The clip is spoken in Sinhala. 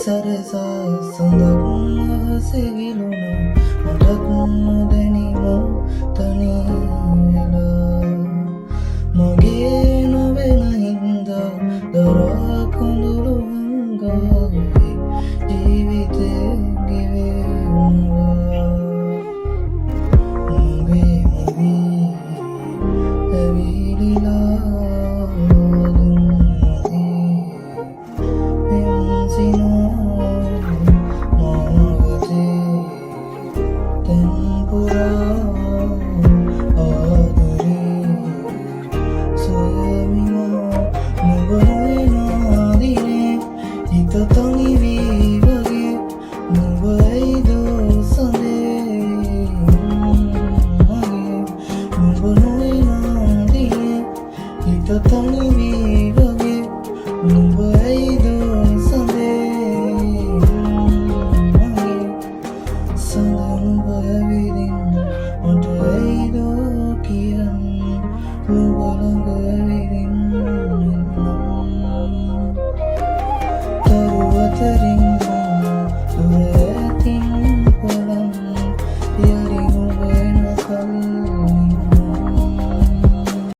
Sarasa sandakna segiluna matakna denimo taniyala mage novena hinda darakundulu hanga ජීවිතේ ගෙවෙනවා නුඹේ මවී ඇවිලිලා දුන්නේ එම්සිනෝ මාවතේ තෙම්පුරා ආදරේ සොයමිනෝ නුඹ නොයනා දිනේ හිත තනිවී වගේ නුඹ ඇයිදු සඳේ මගේ නුඹ නොයනා දිනේ හිත තනිවී වගේ නුඹ ඇයිදු සඳේ මගේ සඳ නුඹ ඇවිදින් මට ඇයිදු කියන්න නුඹ ළඟ